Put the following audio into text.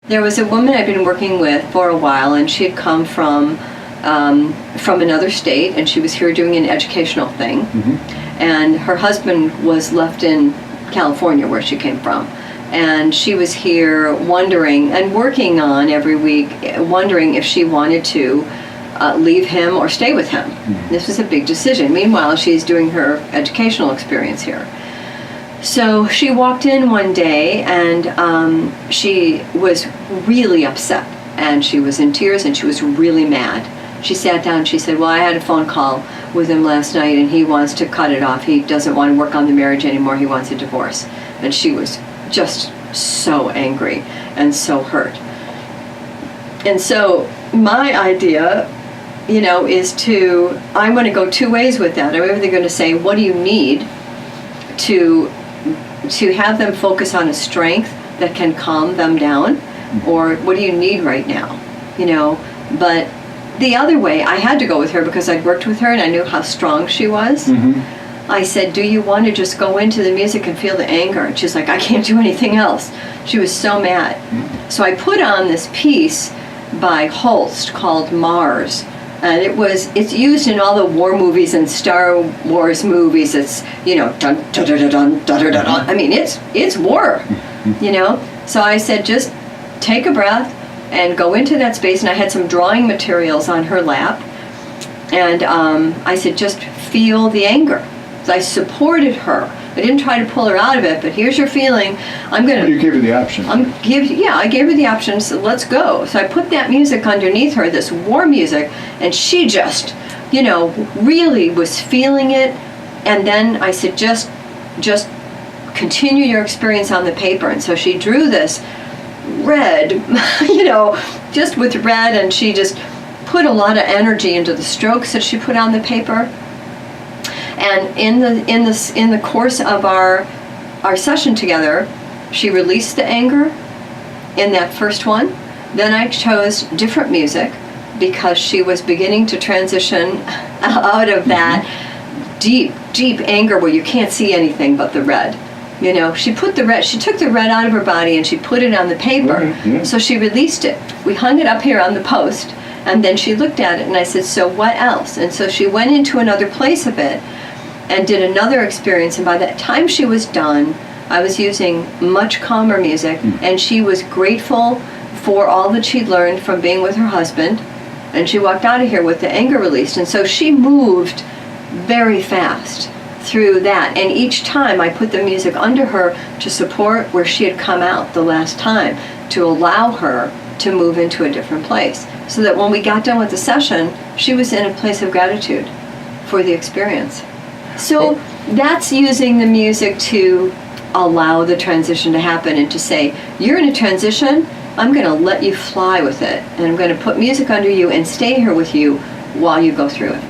There was a woman I'd been working with for a while, and she had come from another state, and she was here doing an educational thing. And her husband was left in California, where she came from. And she was here wondering and working on every week, wondering if she wanted to leave him or stay with him. This was a big decision. Meanwhile, she's doing her educational experience here. So she walked in one day, and she was really upset, and she was in tears, and she was really mad. She sat down and she said, well, I had a phone call with him last night, and he wants to cut it off. He doesn't want to work on the marriage anymore. He wants a divorce. And she was just so angry and so hurt. And so my idea, is I'm going to go two ways with that. I'm either going to say, what do you need to have them focus on a strength that can calm them down, or what do you need right now, But the other way, I had to go with her because I'd worked with her and I knew how strong she was. I said, do you want to just go into the music and feel the anger? And she's like, I can't do anything else. She was so mad. So I put on this piece by Holst called Mars. And it's used in all the war movies and Star Wars movies. It's, dun, dun, dun, dun, dun, dun, dun, dun. I mean, it's war, So I said, just take a breath and go into that space. And I had some drawing materials on her lap. And I said, just feel the anger. So I supported her. I didn't try to pull her out of it, but here's your feeling. You gave her the option. I gave her the option, so let's go. So I put that music underneath her, this war music, and she just, really was feeling it. And then I said, just continue your experience on the paper. And so she drew this red, just with red, and she just put a lot of energy into the strokes that she put on the paper. And in the course of our session together, she released the anger in that first one. Then I chose different music because she was beginning to transition out of that deep anger where you can't see anything but the red. She took the red out of her body and she put it on the paper. So she released it. We hung it up here on the post, and then she looked at it and I said, so what else? And so she went into another place of it and did another experience, and by the time she was done, I was using much calmer music, and she was grateful for all that she'd learned from being with her husband, and she walked out of here with the anger released. And so she moved very fast through that, and each time I put the music under her to support where she had come out the last time, to allow her to move into a different place, so that when we got done with the session, she was in a place of gratitude for the experience. So that's using the music to allow the transition to happen and to say, you're in a transition, I'm going to let you fly with it, and I'm going to put music under you and stay here with you while you go through it.